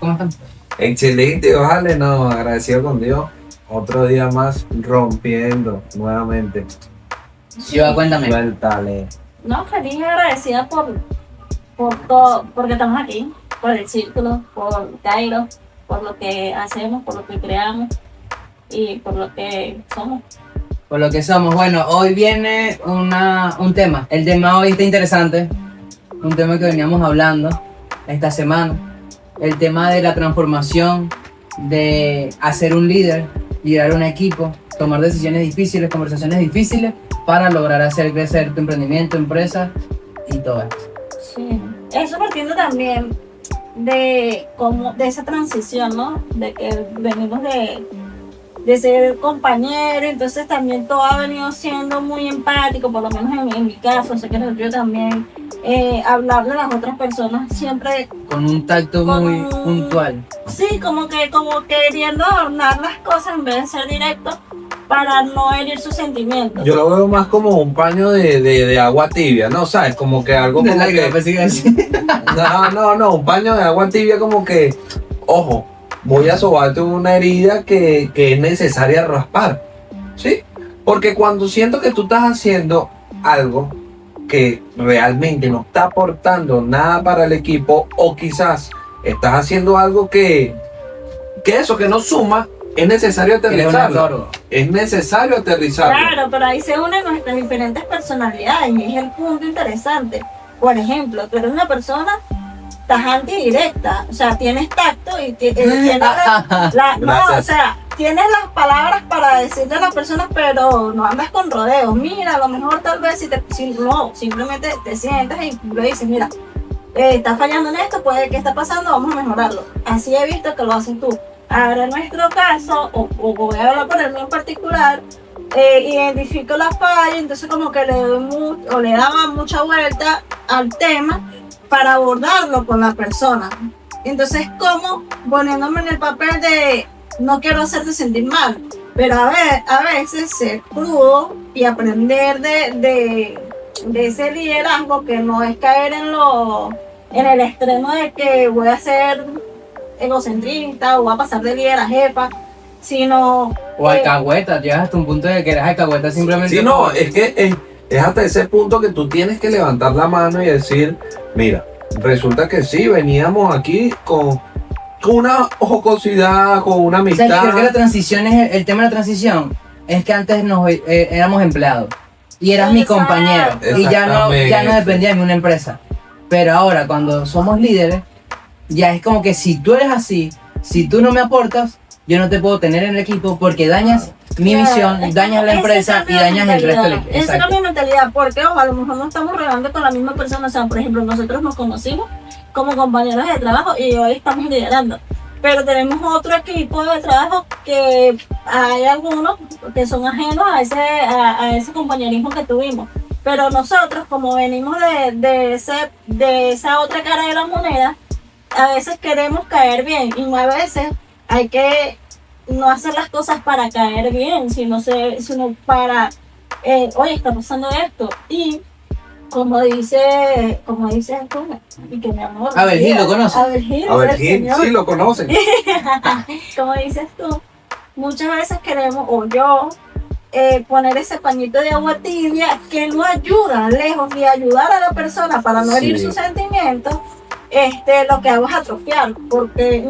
¿Cómo están? Excelente, vale, no, agradecido con Dios. Otro día más rompiendo nuevamente. Yo, cuéntame. Suéltale. No, feliz y agradecida por todo, porque estamos aquí, por el círculo, por Cairo, por lo que hacemos, por lo que creamos y por lo que somos. Por lo que somos. Bueno, hoy viene un tema. El tema hoy está interesante. Un tema que veníamos hablando esta semana. El tema de la transformación, de hacer un líder, liderar un equipo, tomar decisiones difíciles, conversaciones difíciles para lograr hacer crecer tu emprendimiento, empresa y todo eso. Sí. Eso partiendo también de esa transición, ¿no? De que venimos de ser compañeros, entonces también todo ha venido siendo muy empático, por lo menos en mi caso, sé que en el tuyo también, hablar de las otras personas siempre Con un tacto muy puntual. sí, como queriendo adornar las cosas en vez de ser directo para no herir sus sentimientos. Yo lo veo más como un paño de agua tibia, ¿no? ¿Sabes? Como que algo como No, un paño de agua tibia como que, ojo, voy a sobarte una herida que es necesaria raspar, ¿sí? Porque cuando siento que tú estás haciendo algo que realmente no está aportando nada para el equipo, o quizás estás haciendo algo que no suma, es necesario aterrizarlo. Es necesario aterrizarlo. Claro, pero ahí se unen nuestras diferentes personalidades y es el punto interesante. Por ejemplo, tú eres una persona tajante y directa, o sea, tienes tacto y tienes tienes las palabras para decirle a las personas, pero no andas con rodeos. Mira, a lo mejor tal vez simplemente te sientas y le dices, mira, estás fallando en esto, puede que está pasando, vamos a mejorarlo. Así he visto que lo haces tú. Ahora en nuestro caso, o voy a hablar por el mío en particular, identifico la falla, entonces como que le daba mucha vuelta al tema para abordarlo con la persona. Entonces como poniéndome en el papel de no quiero hacerte sentir mal, pero a veces ser crudo y aprender de ese liderazgo, que no es caer en el extremo de que voy a ser egocentrista o voy a pasar de líder a jefa, sino o alcahueta, llegas hasta un punto de que eres alcahueta simplemente. Sí, no, es que es hasta ese punto que tú tienes que levantar la mano y decir, mira, resulta que sí, veníamos aquí con una jocosidad, con una amistad. O sea, creo que la transición el tema de la transición es que antes éramos empleados y eras mi compañero y ya no dependía de mí una empresa. Pero ahora cuando somos líderes, ya es como que si tú eres así, si tú no me aportas, yo no te puedo tener en el equipo porque dañas mi visión, dañas la empresa y dañas el resto del equipo. Esa es mi mentalidad, porque ojo, a lo mejor no estamos relando con la misma persona. O sea, por ejemplo, nosotros nos conocimos como compañeros de trabajo y hoy estamos liderando. Pero tenemos otro equipo de trabajo que hay algunos que son ajenos a ese compañerismo que tuvimos. Pero nosotros, como venimos de esa otra cara de la moneda, a veces queremos caer bien y a veces hay que no hacer las cosas para caer bien, sino para, oye, está pasando esto. Y como dices tú, y que mi amor. A ver, Gil, ¿lo conoces? A ver, Gil, sí, lo conocen. Como dices tú, muchas veces queremos, o yo, poner ese pañito de agua tibia que no ayuda, lejos de ayudar a la persona para no herir sus sentimientos. Lo que hago es atrofiar, porque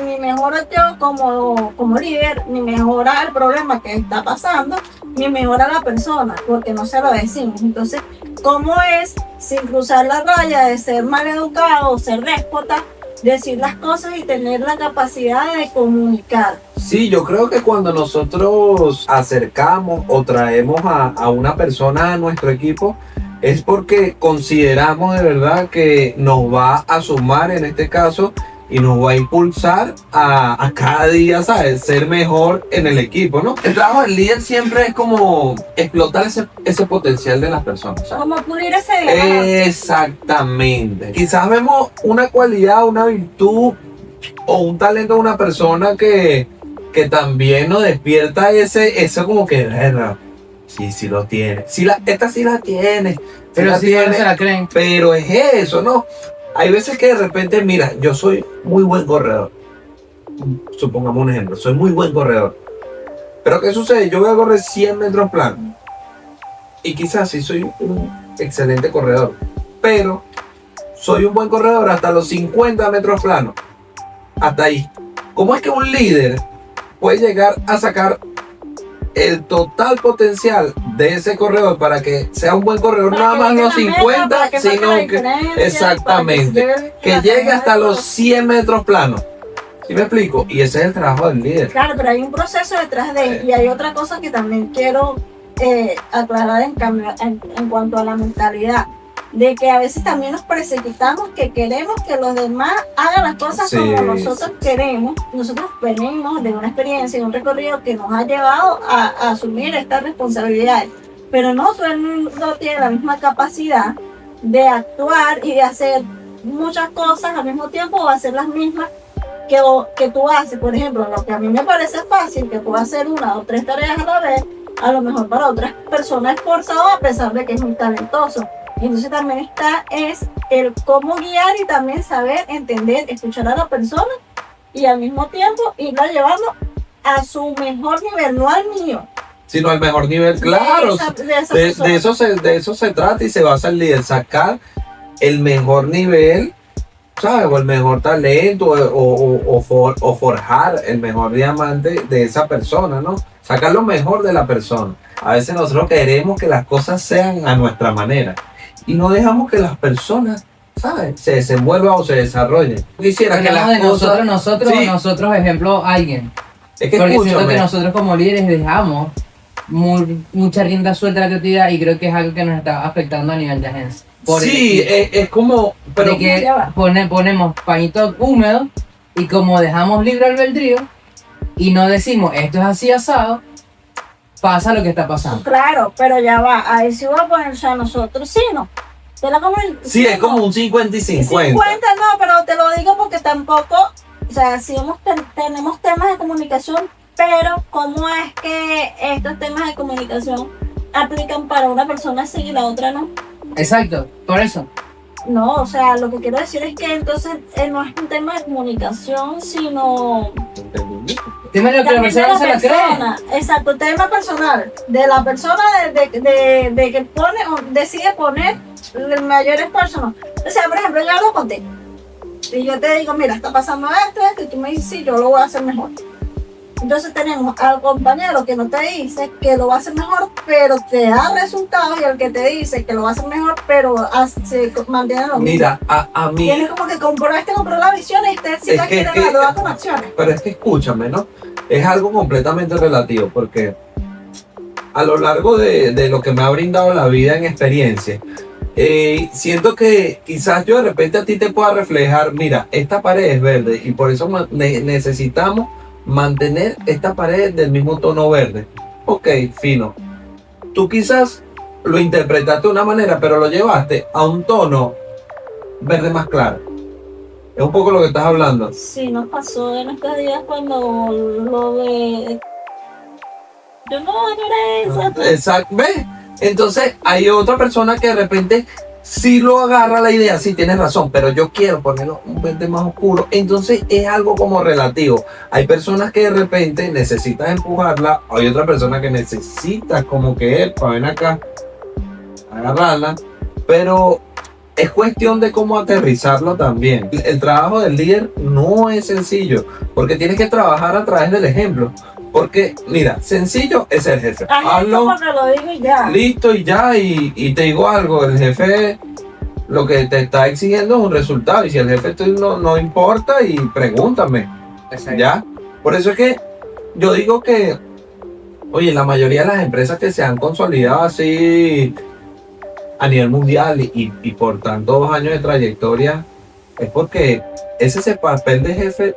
ni mejora yo como líder, ni mejora el problema que está pasando, ni mejora la persona, porque no se lo decimos. Entonces, ¿cómo es, sin cruzar la raya de ser maleducado, ser déspota, decir las cosas y tener la capacidad de comunicar? Sí, yo creo que cuando nosotros acercamos o traemos a una persona a nuestro equipo, es porque consideramos de verdad que nos va a sumar en este caso y nos va a impulsar a cada día, ¿sabes? Ser mejor en el equipo, ¿no? El trabajo del líder siempre es como explotar ese potencial de las personas, ¿sabes? Como pulir ese diamante. Exactamente. Quizás vemos una cualidad, una virtud o un talento de una persona que también nos despierta ese como que, ¿verdad? Sí lo tiene. Esta sí la tiene. Pero la sí tiene, se la creen. pero es eso, ¿no? hay veces que de repente, mira, yo soy muy buen corredor. Supongamos un ejemplo, soy muy buen corredor. Pero ¿qué sucede? Yo voy a correr 100 metros planos. Y quizás sí soy un excelente corredor. Pero soy un buen corredor hasta los 50 metros planos. Hasta ahí. ¿Cómo es que un líder puede llegar a sacar el total potencial de ese corredor para que sea un buen corredor? Para nada que más llegue los a la meta, 50, para que saque sino la que diferencia, exactamente, para que que se llegue hasta todo. los 100 metros planos. ¿Sí me explico? Y ese es el trabajo del líder. Claro, pero hay un proceso detrás de, y hay otra cosa que también quiero aclarar en cuanto a la mentalidad, de que a veces también nos precipitamos, que queremos que los demás hagan las cosas Sí, como nosotros queremos. Nosotros venimos de una experiencia y un recorrido que nos ha llevado a asumir estas responsabilidades, pero no todo el mundo tiene la misma capacidad de actuar y de hacer muchas cosas al mismo tiempo o hacer las mismas que tú haces. Por ejemplo, lo que a mí me parece fácil, que puedo hacer 1 o 3 tareas a la vez, a lo mejor para otras personas es forzado a pesar de que es muy talentoso. Y entonces también es el cómo guiar y también saber entender, escuchar a la persona y al mismo tiempo irla llevando a su mejor nivel, no al mío. Sino al mejor nivel, claro. De De eso se trata y se basa el líder. Sacar el mejor nivel, ¿sabes? O el mejor talento o forjar el mejor diamante de esa persona, ¿no? Sacar lo mejor de la persona. A veces nosotros queremos que las cosas sean a nuestra manera y no dejamos que las personas, ¿sabes?, se desenvuelvan o se desarrollen. Quisiera que Hablamos las de cosas... Sí. nosotros, ejemplo, alguien. Es que Porque siento que escúchame, nosotros como líderes dejamos mucha rienda suelta a la creatividad y creo que es algo que nos está afectando a nivel de agencia. sí, es como... Pero de que Ya va. ponemos pañitos húmedos y como dejamos libre albedrío y no decimos esto es así asado, pasa lo que está pasando. Claro, pero ya va, ahí sí voy a poner, o sea, nosotros sí, ¿no? Te la como sí, es como un 50 y 50. 50 no, pero te lo digo porque tampoco, o sea, sí tenemos temas de comunicación, pero ¿cómo es que estos temas de comunicación aplican para una persona sí y la otra no? Exacto, por eso. No, o sea, lo que quiero decir es que entonces no es un tema de comunicación, sino Dime lo que la también de persona no se la cree. persona. Exacto, tema personal, de la persona de que pone o decide poner el mayor esfuerzo. ¿No? O sea, por ejemplo, yo hablo contigo y yo te digo, mira, está pasando esto, y tú me dices, sí, yo lo voy a hacer mejor. Entonces tenemos al compañero que no te dice que lo va a hacer mejor, pero te da resultados, y el que te dice que lo va a hacer mejor, pero se mantiene lo mismo. Mira, a mí... Tienes como que compró la visión y este sí Es la que- quiere que- evaluar con acciones. Pero es que escúchame, ¿no? Es algo completamente relativo porque a lo largo de lo que me ha brindado la vida en experiencia, siento que quizás yo de repente a ti te pueda reflejar, mira, esta pared es verde y por eso necesitamos mantener esta pared del mismo tono verde. Ok, fino. Tú quizás lo interpretaste de una manera, pero lo llevaste a un tono verde más claro. Es un poco lo que estás hablando. Sí, nos pasó en estos días cuando lo de... Yo no era eso. Exacto, ¿ves? Entonces hay otra persona que de repente sí lo agarra la idea, sí tienes razón, pero yo quiero ponerlo un verde más oscuro. Entonces es algo como relativo. Hay personas que de repente necesitas empujarla, hay otra persona que necesita como que para ven acá, agarrarla, pero es cuestión de cómo aterrizarlo también. El trabajo del líder no es sencillo, porque tienes que trabajar a través del ejemplo. Porque, mira, sencillo es el jefe. Hazlo, Porque lo digo y ya. listo y ya, y te digo algo, el jefe lo que te está exigiendo es un resultado, y si el jefe no importa, y pregúntame, ¿ya? Por eso es que yo digo que, oye, la mayoría de las empresas que se han consolidado así a nivel mundial y por tantos años de trayectoria, es porque ese papel de jefe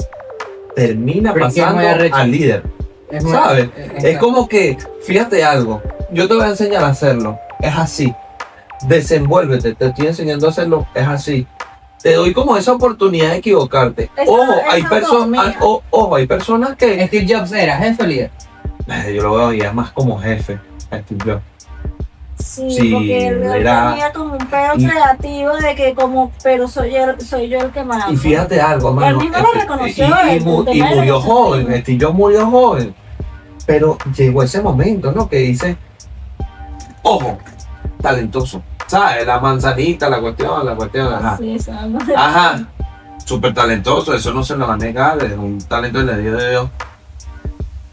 termina Pero es que es pasando muy arrecho. al líder. Es muy- ¿Sabes? es- Es como que, fíjate algo, yo te voy a enseñar a hacerlo, es así. Desenvuélvete, te estoy enseñando a hacerlo, es así. Te doy como esa oportunidad de equivocarte. Esa- Ojo, hay esa personas, autonomía. ojo, hay personas que Steve Jobs era jefe o líder. yo lo veo ya más como jefe, a Steve Jobs. Sí, porque él tenía como un pedo creativo de que como, pero soy yo el que manda. Y fíjate algo, Él mano. mismo lo reconoció. Y murió joven, Steve Jobs murió joven. Pero llegó ese momento, ¿no? Que dice, ojo, talentoso. ¿Sabes? La manzanita, la cuestión, ajá. Sí, Ajá. Súper talentoso, eso no se lo va a negar, es un talento de Dios.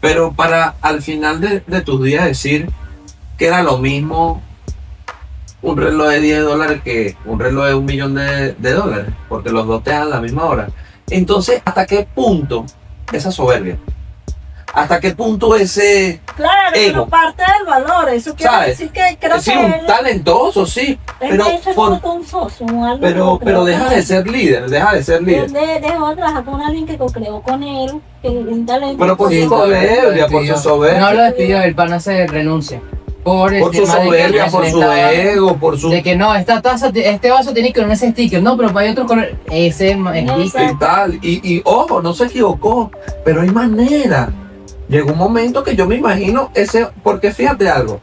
Pero para al final de tus días decir que era lo mismo un reloj de $10 que un reloj de $1.000.000, porque los dos te dan la misma hora. Entonces, ¿hasta qué punto esa soberbia? ¿Hasta qué punto ese claro, ego? pero parte del valor, eso quiere ¿Sabes? decir que creo Sí, que un talentoso, sí, pero deja de ser líder, Dejó de trabajar con alguien que co-creó con él, que es un talento. pero por Sí, su soberbia, por su soberbia. No lo despidió, el pana se renuncia. Por el Por su tema de que soberbia, no por se su estaba- ego, por su... De que no, esta taza, este vaso tiene que tener ese sticker. No, pero hay otro color. Ese sticker. y tal, y ojo, no se equivocó, pero hay manera. Llegó un momento que yo me imagino ese, porque fíjate algo,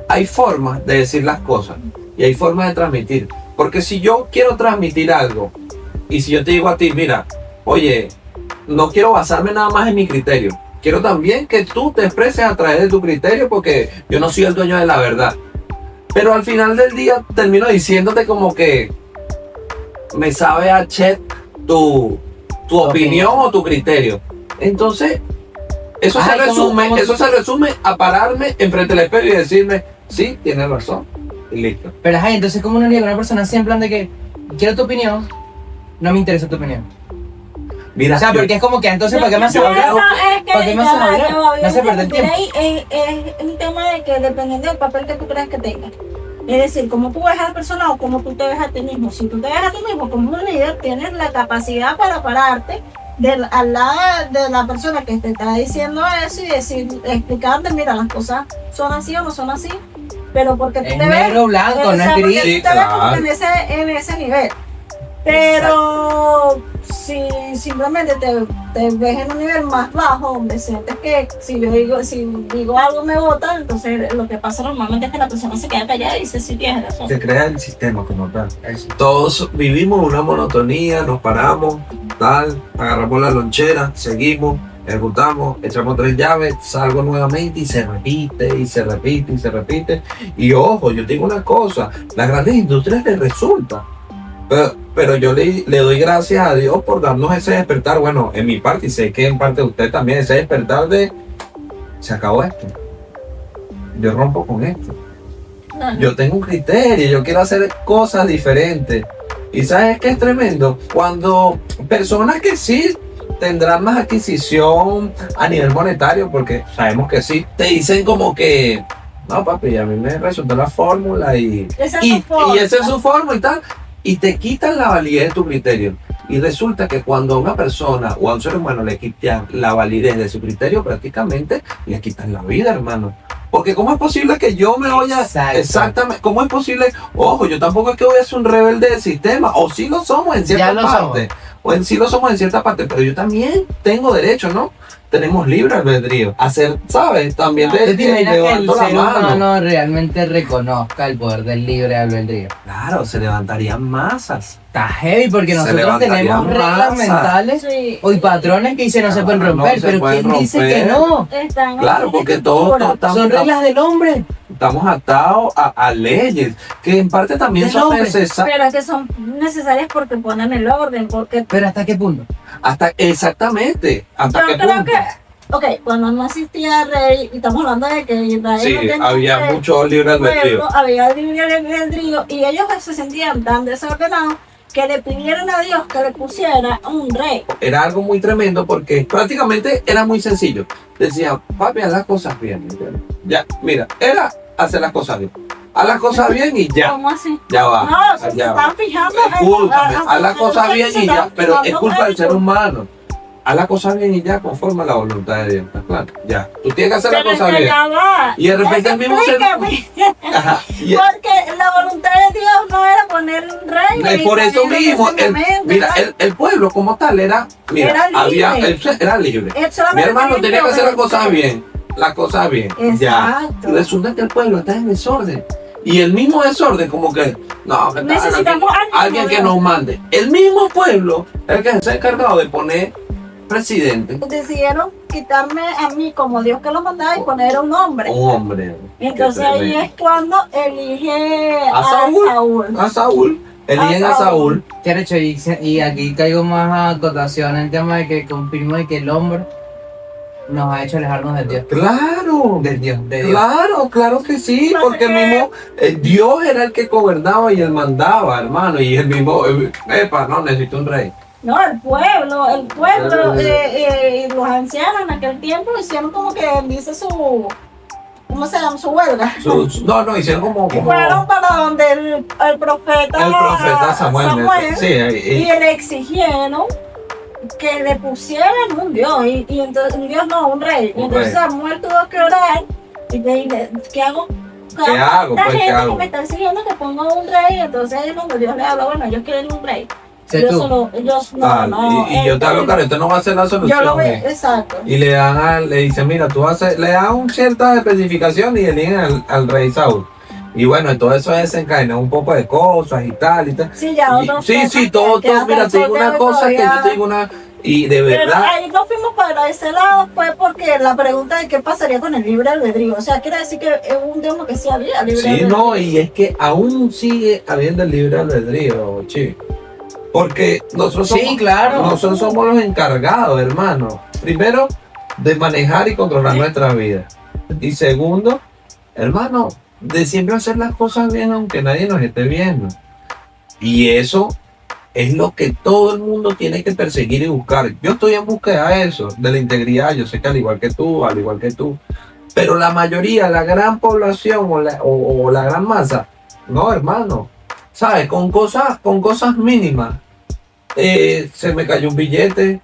hay formas de decir las cosas y hay formas de transmitir, porque si yo quiero transmitir algo y si yo te digo a ti, mira, oye, no quiero basarme nada más en mi criterio, quiero también que tú te expreses a través de tu criterio porque yo no soy el dueño de la verdad, pero al final del día termino diciéndote como que me sabe a Chet tu opinión o tu criterio. Entonces, eso se resume a pararme enfrente del espejo y decirme, sí, tienes razón, y listo. Pero ajá, entonces como uno haría con una persona así en plan de que quiero tu opinión, no me interesa tu opinión. Mira, O sea, porque es como que entonces ¿para qué me hace hablar? ¿Para qué me hace hablar? Me hace perder tiempo. Es un tema de que dependiendo del papel que tú creas que tengas. Es decir, cómo tú ves a la persona o cómo tú te ves a ti mismo. Si tú te ves a ti mismo como un líder, tienes la capacidad para pararte al lado de la persona que te está diciendo eso y explicarte, mira, las cosas son así o no son así, pero porque tú Es te ves, negro o blanco, no es porque gris. tú Sí, te ves como claro. que en ese nivel. Pero si simplemente te ves en un nivel más bajo, donde sientes que si digo algo me botan, entonces lo que pasa normalmente es que la persona se queda callada y dice, sí, tienes razón. se crea el sistema como tal. Todos vivimos una monotonía, nos paramos, tal, agarramos la lonchera, seguimos, ejecutamos, echamos 3 llaves, salgo nuevamente y se repite, y se repite, y se repite. Y ojo, yo te digo una cosa, las grandes industrias les resulta. Pero yo le doy gracias a Dios por darnos ese despertar, bueno, en mi parte, y sé que en parte de usted también, ese despertar de, se acabó esto, yo rompo con esto, yo tengo un criterio, yo quiero hacer cosas diferentes. Y ¿sabes qué es tremendo? Cuando personas que sí tendrán más adquisición a nivel monetario, porque sabemos que sí, te dicen como que, no papi, a mí me resultó la fórmula y esa es su fórmula y tal. Y te quitan la validez de tu criterio. Y resulta que cuando a una persona o a un ser humano le quitan la validez de su criterio, prácticamente le quitan la vida, hermano. Porque ¿cómo es posible que yo me vaya... Exactamente. ¿Cómo es posible? Ojo, yo tampoco es que voy a ser un rebelde del sistema. O sí lo somos en cierta parte. O sí lo somos en cierta parte. Pero yo también tengo derecho, ¿no? Tenemos libre albedrío. Hacer, ¿sabes? También ¿Te imaginas que el levanto la ser mano. humano realmente reconozca el poder del libre albedrío? Claro, se levantarían masas. Está heavy porque Se nosotros levantarían tenemos reglas masas. mentales Sí. y patrones que dicen no se pueden No romper, se pero pueden ¿quién dice romper. que no? Están Claro, en porque estructura. todos estamos... Son reglas del hombre. Estamos atados a leyes que en parte también Del son hombre. necesarias. Pero que son necesarias porque ponen el orden, porque Pero ¿hasta qué punto? Hasta exactamente. ¿Hasta yo qué creo punto? que, cuando no existía rey, y estamos hablando de que Israel Sí, no tenía había rey, mucho libre albedrío. pueblo, había libre albedrío, y ellos se sentían tan desordenados que le pidieron a Dios que le pusiera un rey. Era algo muy tremendo porque prácticamente era muy sencillo. Decía, papi, haz las cosas bien. ¿entiendes? Ya, mira, era hacer las cosas bien. Haz las cosas bien y ya. ¿Cómo así? Ya va. No, se ya va. están fijando Escúchame, haz las cosas bien y ya. están Pero es fijando culpa del en ser eso. humano. Haz las cosas bien y ya, conforme a la voluntad de Dios. ¿Está claro? Ya. Tú tienes que hacer las Pero es cosas que bien. ya va. Y de repente el mismo ser- Explícame. Ajá. Y- Porque la voluntad de Dios no era poner un rey. Es por eso mismo, mira, el el pueblo como tal era, mira, Era libre. era libre. Él Mi solamente hermano tenía que hacer las cosas bien. las cosas bien. Ya. Exacto. Y resulta que el pueblo está en desorden. Y el mismo desorden, como que, no, que Necesitamos alguien que nos mande. El mismo pueblo, el que se ha encargado de poner presidente, Decidieron quitarme a mí como Dios que lo mandaba y poner a un hombre. un hombre. Y entonces Qué ahí tremendo. es cuando elige A Saúl. Saúl. A Saúl, eligen a Saúl. ¿Qué han hecho? Y aquí caigo más a acotación en el tema de que confirmo de que el hombre nos ha hecho alejarnos de Dios. Claro. De Dios, de Dios. Claro que sí, No sé porque qué. mismo Dios era el que gobernaba y él mandaba, hermano, y el mismo, epa, no, necesito un rey. No, el pueblo, los ancianos en aquel tiempo hicieron como que dice su, ¿cómo se llama? Su huelga. No, hicieron como, Y fueron para donde el profeta Samuel. Sí, y le exigieron que le pusieran un Dios, y entonces un Dios no, un rey. Y Un entonces rey. Samuel tuvo que orar y decirle, ¿qué hago? ¿Qué hago? Esta Pues, ¿qué gente hago? que me está exigiendo que ponga un rey, entonces cuando Dios le habla, bueno, ellos quieren un rey. Sé Yo tú. solo, ellos no, Ah, no. y yo te hablo claro, esto no va a ser la Yo lo solución. veo, exacto. Y le dicen, mira, le dan ciertas especificaciones y eligen al rey Saúl. Y bueno, todo eso desencadena un poco de cosas y tal y tal. Sí, ya otros Sí, temas todo, que hasta mira, el te digo sol de una hoy cosa que yo todavía- te digo una, y de Pero verdad, ahí no fuimos para ese lado, fue porque la pregunta de qué pasaría con el libre albedrío. O sea, quiere decir que es un Dios que sí había libre sí, albedrío. no, y es que aún sigue habiendo el libre albedrío, chico. Porque nosotros Sí, somos, claro. nosotros somos los encargados, hermano. Primero, de manejar y controlar nuestra vida. Y segundo, hermano, de siempre hacer las cosas bien aunque nadie nos esté viendo. Y eso es lo que todo el mundo tiene que perseguir y buscar. Yo estoy en búsqueda de eso, de la integridad. Yo sé que al igual que tú, pero la mayoría, la gran población o la gran masa, no, hermano. ¿Sabes? Con cosas mínimas. Se me cayó un billete,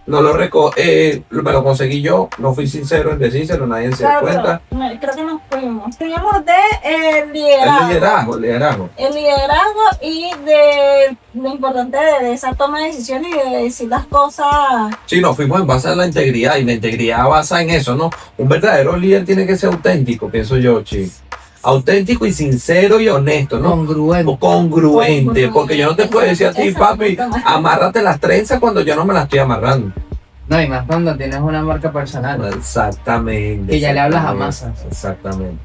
no me lo conseguí yo, no fui sincero en decírselo, nadie se da Claro, cuenta. pero creo que nos fuimos. Teníamos de liderazgo. El liderazgo. El liderazgo y de lo importante de esa toma de decisiones y de decir las cosas. Sí, nos fuimos en base a la integridad y la integridad basa en eso, ¿no? Un verdadero líder tiene que ser auténtico, pienso yo, chico. Auténtico y sincero y honesto, ¿no? Congruente. O congruente, porque yo no te puedo decir a ti, papi, Exacto. amárrate las trenzas cuando yo no me las estoy amarrando. No, y más cuando tienes una marca personal. Exactamente. Que ya le hablas a exactamente, masas. Exactamente.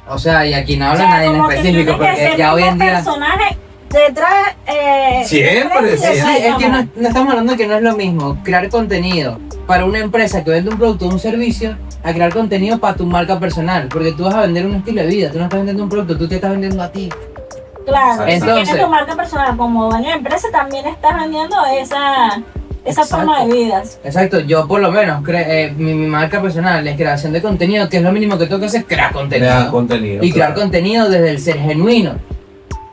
O sea, y aquí no O habla sea, nadie en como que específico, tiene que porque ser ya hoy en un día... personaje detrás. Siempre, Sí, es que no estamos hablando de que no es lo mismo crear contenido para una empresa que vende un producto o un servicio a crear contenido para tu marca personal, porque tú vas a vender un estilo de vida, tú no estás vendiendo un producto, tú te estás vendiendo a ti. Claro, si Entonces- tienes tu marca personal como dueño de empresa, también estás vendiendo esa Exacto. forma de vida. Exacto, yo por lo menos, mi marca personal es creación de contenido, que es lo mínimo que tengo que hacer, crear contenido. Crear contenido. Y crear claro. contenido desde el ser genuino.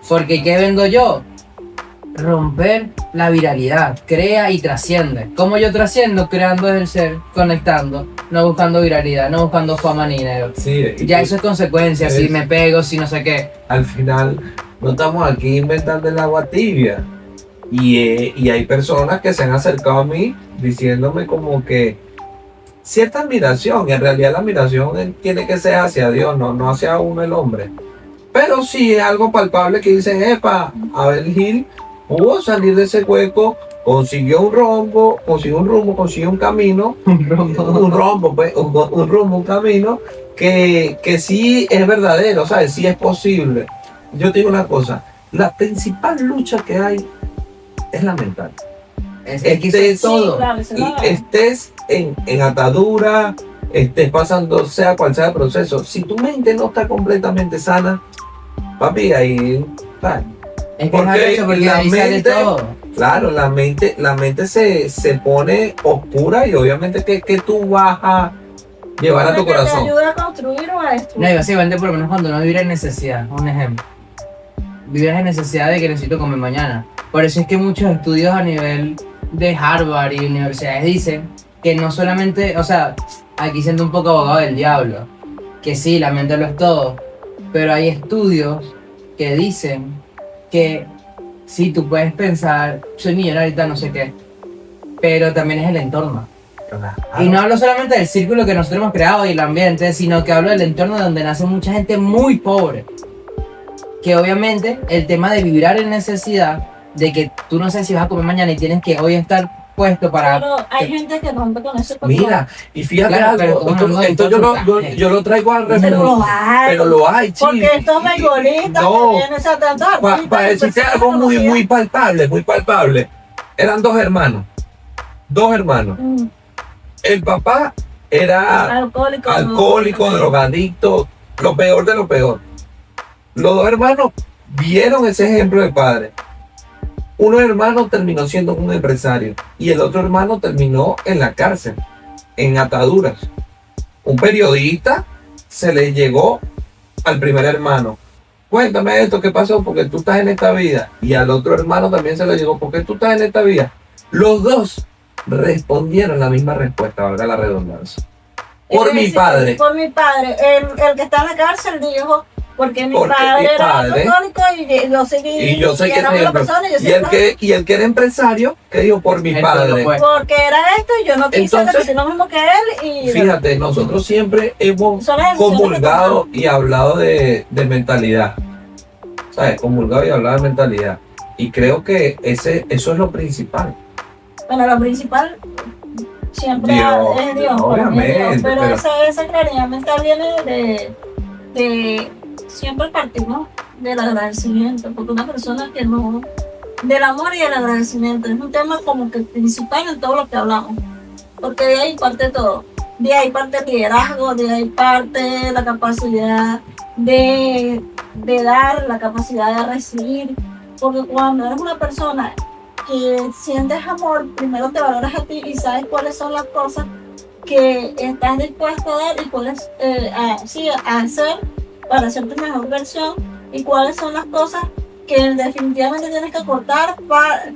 Porque ¿qué vengo yo? Romper la viralidad, crea y trasciende. ¿Cómo yo trasciendo? Creando desde el ser, conectando, no buscando viralidad, no buscando fama ni dinero. Sí, y Ya tú- eso es consecuencia, si es- me pego, si no sé qué. al final no estamos aquí inventando el agua tibia. Y hay personas que se han acercado a mí diciéndome como que cierta admiración, y en realidad la admiración tiene que ser hacia Dios, no hacia uno el hombre. Pero sí es algo palpable que dicen, epa, Abel Gil pudo salir de ese hueco, consiguió un rumbo, consiguió un camino, un camino que sí es verdadero, ¿sabes? Sí es posible. Yo te digo una cosa, la principal lucha que hay es la mental. Es que eso es todo. claro, eso Y no- estés en atadura, estés pasando, sea cual sea el proceso, si tu mente no está completamente sana, papi, ahí, ¿sabes? Es que porque es eso, porque la ahí sale mente- todo. Claro, la mente se pone oscura y obviamente que tú vas a llevar a tu que corazón. te ayuda a construir o a No, destruir. y básicamente por lo menos cuando uno vive en necesidad, un ejemplo. Vives en necesidad de que necesito comer mañana. Por eso es que muchos estudios a nivel de Harvard y universidades dicen que no solamente, o sea, aquí siendo un poco abogado del diablo, que sí, la mente lo es todo, pero hay estudios que dicen que sí, tú puedes pensar, soy millonario, no sé qué, pero también es el entorno. Y no hablo solamente del círculo que nosotros hemos creado y el ambiente, sino que hablo del entorno donde nace mucha gente muy pobre. Que obviamente el tema de vibrar en necesidad, de que tú no sabes si vas a comer mañana y tienes que hoy estar puesto para... Pero hay gente que rompe con ese patrón. Mira, y fíjate Claro, pero algo, todo esto yo lo traigo al Pero reflejo. lo hay. Pero lo hay, chico. Porque estos beisbolistas No. que vienen a tratar. Para decirte algo muy palpable. Eran dos hermanos. El papá era alcohólico, drogadicto, lo peor de lo peor. Los dos hermanos vieron ese ejemplo del padre. Uno hermano terminó siendo un empresario y el otro hermano terminó en la cárcel, en ataduras. Un periodista se le llegó al primer hermano. Cuéntame esto, ¿qué pasó? Porque tú estás en esta vida. Y al otro hermano también se le llegó, porque tú estás en esta vida. Los dos respondieron la misma respuesta, valga la redundancia. Por mi padre. Por mi padre. El que está en la cárcel dijo, porque mi Porque padre mi era padre- alcohólico y yo seguí. Y yo soy que era soy una el- persona, y yo y soy el que era empresario, que dijo por mi Él padre. lo fue. porque era esto y yo no quise Entonces, repetir lo mismo que él y Fíjate, nosotros siempre hemos son las decisiones que comulgado tomamos. y hablado de mentalidad. ¿Sabes? Comulgado y hablado de mentalidad. Y creo que eso es lo principal. Bueno, lo principal siempre Dios, es Dios, obviamente, para mí es Dios, pero pero- esa claridad mental viene de siempre partimos del agradecimiento, porque una persona que no, del amor y el agradecimiento, es un tema como que principal en todo lo que hablamos, porque de ahí parte todo, de ahí parte el liderazgo, de ahí parte la capacidad de dar, la capacidad de recibir, porque cuando eres una persona que sientes amor, primero te valoras a ti y sabes cuáles son las cosas que estás dispuesto a dar y cuáles a hacer para ser tu mejor versión y cuáles son las cosas que definitivamente tienes que cortar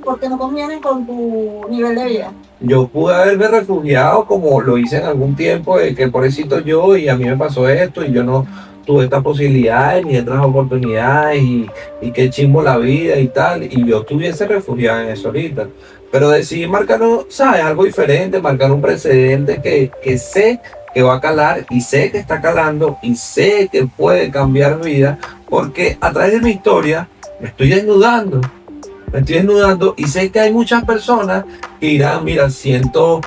porque no convienen con tu nivel de vida. Yo pude haberme refugiado como lo hice en algún tiempo, de que pobrecito yo y a mí me pasó esto y yo no tuve estas posibilidades ni otras oportunidades y qué chimbo la vida y tal, y yo estuviese refugiado en eso ahorita. Pero decidí marcar, ¿sabes? Algo diferente, marcar un precedente que sé que va a calar y sé que está calando y sé que puede cambiar vida, porque a través de mi historia me estoy desnudando y sé que hay muchas personas que dirán, mira, siento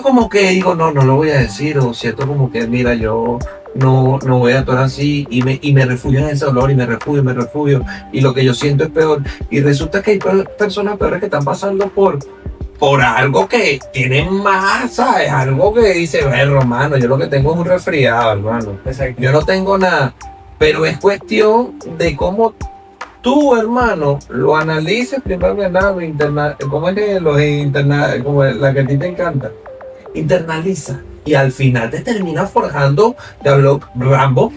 como que digo, no lo voy a decir, o siento como que, mira, yo no voy a actuar así, y me refugio en ese olor, y me refugio, y lo que yo siento es peor, y resulta que hay personas peores que están pasando por algo que tienen más, ¿sabes? Algo que dice, hermano, yo lo que tengo es un resfriado, hermano, Exacto. yo no tengo nada, pero es cuestión de cómo tú, hermano, lo analices primero que nada, ¿cómo es que como la que a ti te encanta? Internaliza. Y al final te termina forjando, te habló Rambo,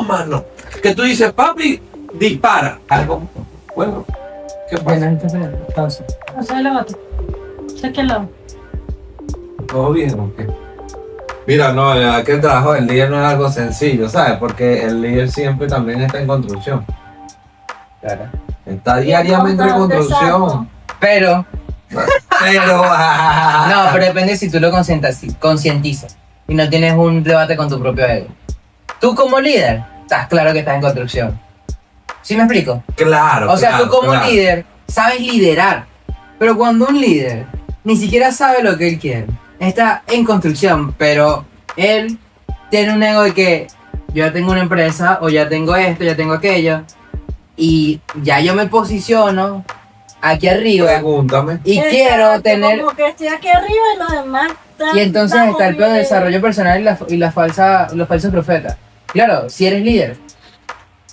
mano. Que tú dices, papi, dispara. Algo, bueno, ¿qué pasa? Bueno, entonces, pausa. O sea, levante. Sé que lo. ¿Todo bien o qué? Mira, no, la verdad que el trabajo del líder no es algo sencillo, ¿sabes? Porque el líder siempre también está en construcción. Claro. Está diariamente en construcción. Pero, Pero, no, pero depende si tú lo concientizas y no tienes un debate con tu propio ego. Tú como líder, estás claro que estás en construcción. ¿Sí me explico? claro. O sea, claro, tú como claro. líder sabes liderar, pero cuando un líder ni siquiera sabe lo que él quiere, está en construcción, pero él tiene un ego de que yo ya tengo una empresa, o ya tengo esto, ya tengo aquello, y ya yo me posiciono aquí arriba Pregúntame. y quiero tener... Como que estoy aquí arriba y los demás están. Y entonces está el peor de desarrollo personal y los falsos profetas. Claro, si eres líder.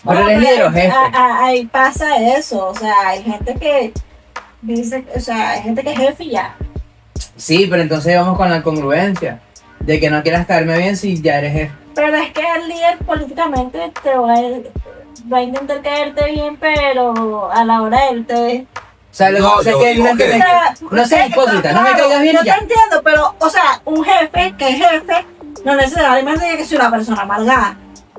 Pero eres líder o jefe. Ahí pasa eso, o sea, hay gente que dice, o sea, hay gente que es jefe y ya. Sí, pero entonces vamos con la congruencia. De que no quieras caerme bien si ya eres jefe. Pero es que el líder políticamente va a intentar caerte bien, pero a la hora de él te... O sea, lo No, que pasa es yo que digo no que- tienes- no seas hipócrita, no me caigas bien yo y ya. te entiendo, pero, o sea, un jefe que es jefe no necesariamente tiene que ser una persona amargada.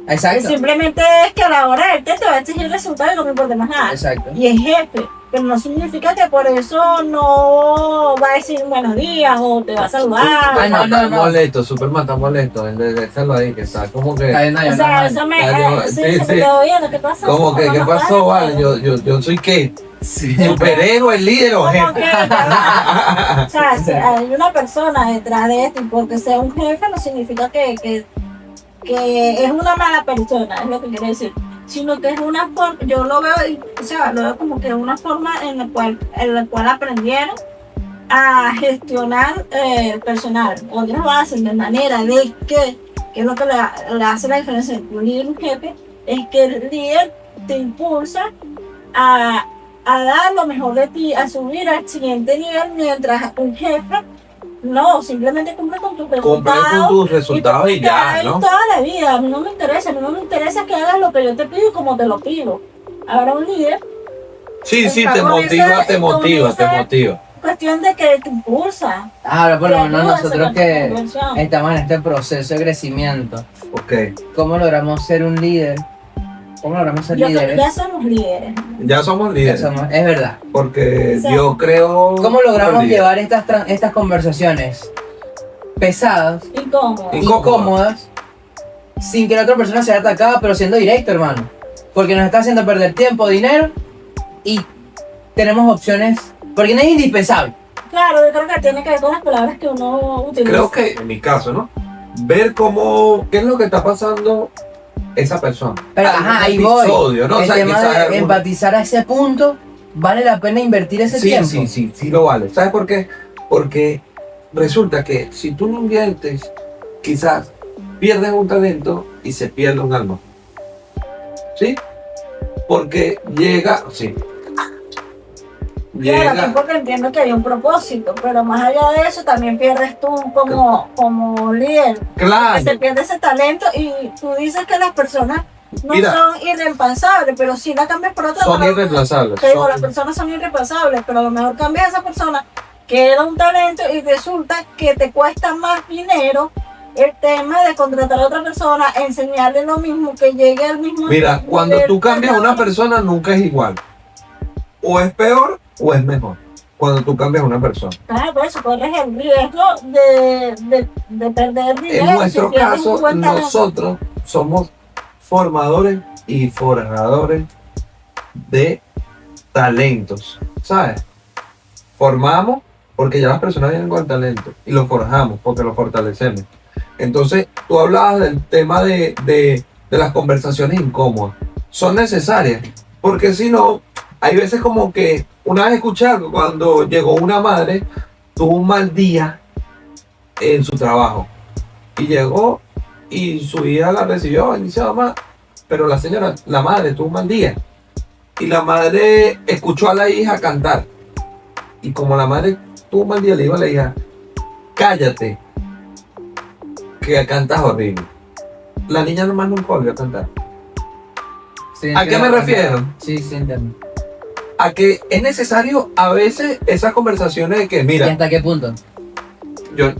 Exacto. Simplemente es que a la hora de él te va a exigir resultados y no me importa más nada. Exacto. Y es jefe. pero no significa que por eso no va a decir buenos días o te va a saludar. Ay, no, Está no. molesto, Superman está molesto. Déjalo ahí, que está como que. Cadena de O sea, una eso me, Ay, sí, sí, se me sí. quedó viendo, ¿qué pasa? Como que, ¿qué No, pasó, no, vale? Yo soy qué? Sí. Superhéroe, líder o como jefe. que, o sea, si hay una persona detrás de esto y porque sea un jefe no significa que es una mala persona, es lo que quiero decir, sino que es una forma, yo lo veo, o sea, lo veo como que una forma en la cual aprendieron a gestionar personal. Otros lo hacen de manera de que es lo que le hace la diferencia entre un líder y un jefe, es que el líder te impulsa a dar lo mejor de ti, a subir al siguiente nivel, mientras un jefe no, simplemente cumple con tus Cumple resultados. con tus resultados y ya, Ahí ¿no? toda la vida, a mí no me interesa que hagas lo que yo te pido y como te lo pido. Ahora un líder, Sí, sí, está te con motiva, ese- te motiva, con te ese- motiva. cuestión de que te impulsa. Ahora, por lo te menos ayuda a nosotros sacar tu que conversión. estamos en este proceso de crecimiento, Ok. ¿cómo logramos ser un líder? ¿Cómo logramos ser Yo creo que líderes? ya somos líderes. Ya somos líderes. Es verdad. Porque Exacto. yo creo. ¿Cómo logramos líder. llevar estas conversaciones pesadas, ¿Y cómo? incómodas, sin que la otra persona sea atacada, pero siendo directo, hermano? Porque nos está haciendo perder tiempo, dinero y tenemos opciones, porque no es indispensable. Claro, yo creo que tiene que ver con las palabras que uno utiliza. Creo que, en mi caso, ¿no? Ver qué es lo que está pasando esa persona. Pero Algún ajá, ahí voy. episodio, ¿no? O El sea, tema quizás de algún- empatizar a ese punto, vale la pena invertir ese Sí, tiempo. sí lo vale. ¿Sabes por qué? Porque resulta que si tú no inviertes, quizás pierdes un talento y se pierde un alma. ¿Sí? Porque llega, sí. Claro, Llega, sí, porque entiendo que hay un propósito, pero más allá de eso también pierdes tú como líder. claro, Se pierde ese talento y tú dices que las personas no Mira. son irreemplazables, pero si la cambias por otra, son pero- irreemplazables. te digo, son- las personas son irreemplazables, pero a lo mejor cambias a esa persona que era un talento y resulta que te cuesta más dinero el tema de contratar a otra persona, enseñarle lo mismo, que llegue al mismo Mira, cuando nivel tú cambias a una personal. persona nunca es igual. O es peor o es mejor. Cuando tú cambias a una persona. Claro, por eso corres el riesgo de perder dinero. En nuestro si pierdes un caso, buen talento. nosotros somos formadores y forjadores de talentos, ¿sabes? Formamos porque ya las personas vienen con talento y lo forjamos porque lo fortalecemos. Entonces, tú hablabas del tema de las conversaciones incómodas. Son necesarias porque si no, hay veces como que una vez escuché algo cuando llegó una madre, tuvo un mal día en su trabajo y llegó y su hija la recibió, bendición mamá, pero la madre tuvo un mal día y la madre escuchó a la hija cantar y como la madre tuvo un mal día le dijo a la hija, cállate, que cantas horrible. La niña nomás nunca volvió a cantar. Sí, ¿A qué me refiero? Sí, sí, entiendo. A que es necesario a veces esas conversaciones de que, ¿Y mira, hasta qué punto?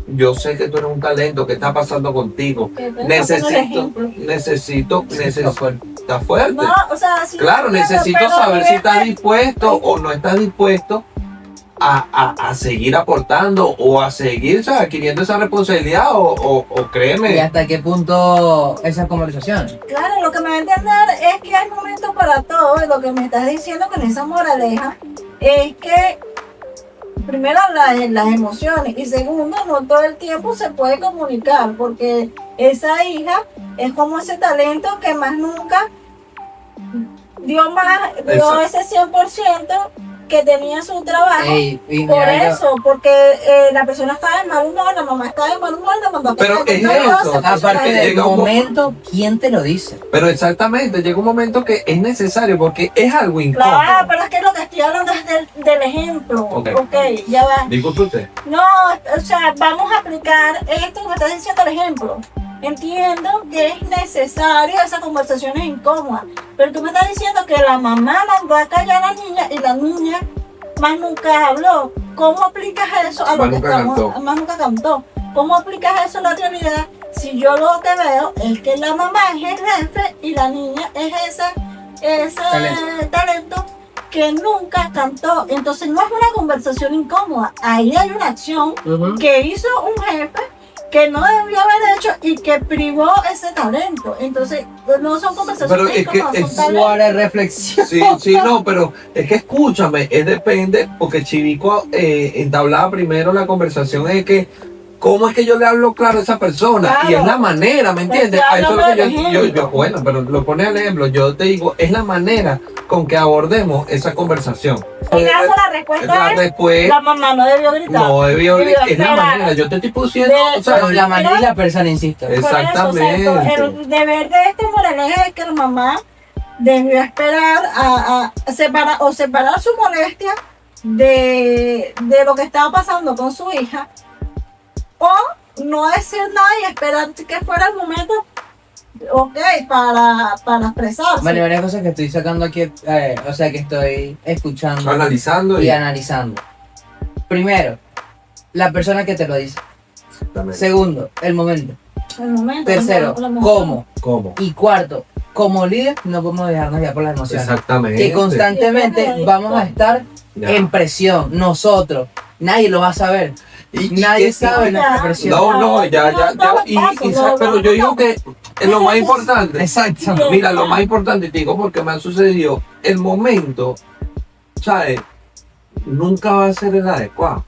yo sé que tú eres un talento, ¿qué está pasando contigo? Que te pongo el ejemplo. Necesito, está fuerte. No, o sea, sí, Claro, entiendo, necesito pero saber si estás fíjate, dispuesto o no estás dispuesto a seguir aportando o a seguir, ¿sabes?, adquiriendo esa responsabilidad o ¿Y créeme. hasta qué punto esas conversaciones? Claro, lo que me va a entender es que hay momentos para todo, y lo que me estás diciendo con esa moraleja es que primero las emociones y segundo, no todo el tiempo se puede comunicar porque esa hija es como ese talento que más nunca dio Exacto. ese 100% que tenía su trabajo. Ey, y Por mira, eso, porque la persona estaba de mal humor, la mamá estaba de mal humor, la mamá Pero estaba es nerviosa, eso, entonces, aparte del llega un momento, ¿quién te lo dice? Pero exactamente, llega un momento que es necesario porque es algo incómodo. Claro, pero es que lo que estoy hablando es del ejemplo. Ok. Ok, ya va. Disculpe usted. No, o sea, vamos a aplicar esto que me estás diciendo el ejemplo. Entiendo que es necesario esas conversaciones incómodas, pero tú me estás diciendo que la mamá mandó a callar a la niña y la niña más nunca habló. ¿Cómo aplicas eso a lo Más que nunca estamos? cantó. Más nunca cantó. ¿Cómo aplicas eso a la realidad? Si yo lo que veo es que la mamá es el jefe y la niña es ese talento que nunca cantó. Entonces no es una conversación incómoda, ahí hay una acción que hizo un jefe que no debió haber hecho y que privó ese talento. Entonces no son conversaciones Pero es que incómodas, son es talentos. Suave reflexión. Sí, sí, no, pero es que escúchame, es depende, porque Chivico entablaba primero la conversación, es que cómo es que yo le hablo claro a esa persona, y es Claro. la manera, ¿me entiendes? Estoy A eso es lo que hablando del ejemplo. bueno, pero lo pone el ejemplo, yo te digo, es la manera con que abordemos esa conversación. En caso la respuesta La es, después, la mamá no debió gritar. no debió, Debió es la esperar. manera, yo te estoy pusiendo, De- o sea, Pero la manera y la persona, insisto. Por eso, o sea, exactamente. el deber de este moraleja es que la mamá debió esperar a separar su molestia de lo que estaba pasando con su hija, o no decir nada y esperar que fuera el momento, ok, para expresarse. Varias cosas que estoy sacando aquí, o sea, que estoy escuchando Analizando y analizando. Primero, la persona que te lo dice. Exactamente. Segundo, el momento. El momento, Tercero, la emoción. cómo. ¿Cómo? Y cuarto, como líder no podemos dejarnos ya por las emociones. Exactamente. Que constantemente vamos a estar Ya. en presión, nosotros. Nadie lo va a saber. Nadie que- sabe nuestra Ya. presión. No, ya. Pero yo digo que es lo más importante. Exacto. Mira, lo más importante, te digo porque me ha sucedido, el momento, ¿sabes? Nunca va a ser el adecuado.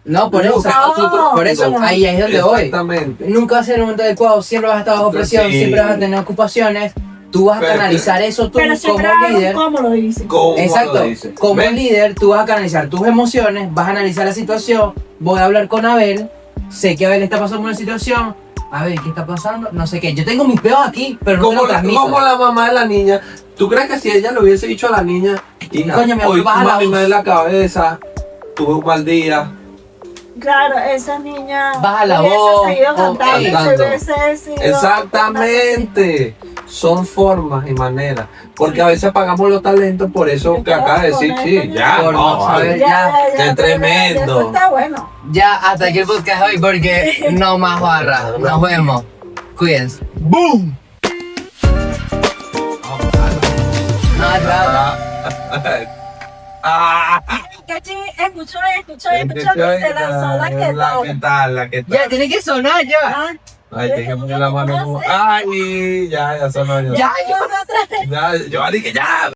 No, por eso. No, Por eso, no. ahí es donde voy. Exactamente. Nunca va a ser el momento adecuado, siempre vas a estar bajo presión, Sí. siempre vas a tener ocupaciones. Tú vas a Pero- canalizar eso tú Pero como siempre hagan líder. como lo dice. ¿Cómo Exacto. lo dice? Como ¿Ves? líder, tú vas a canalizar tus emociones, vas a analizar la situación. Voy a hablar con Abel. Sé que Abel está pasando una situación. A ver, ¿qué está pasando? No sé qué. Yo tengo mis peos aquí, pero no te lo transmito. Como la mamá de la niña, ¿tú crees que si ella le hubiese dicho a la niña, hija, Coño, mi amor, hoy baja la mami voz"? me duele la cabeza, tuve un mal día, Claro, esa niña Baja la hubiese voz, seguido o- cantando y se cantando. hubiese sido- exactamente, son formas y maneras, porque a veces apagamos los talentos por eso que acaba de decir, sí, ya, Por no, no vale. saber. Qué tremendo. Eso está bueno. Ya, hasta aquí el podcast hoy porque no más barra. Nos vemos. Cuídense. ¡Boom! No, claro. Ah, Cachi, escuchó, que se lanzó la que tal. la que tal. Ya, tiene que sonar ya. Ah, Ay, te poner la mano como, ay, ya sonó. Ya, otra vez. Ya, yo dije, ya.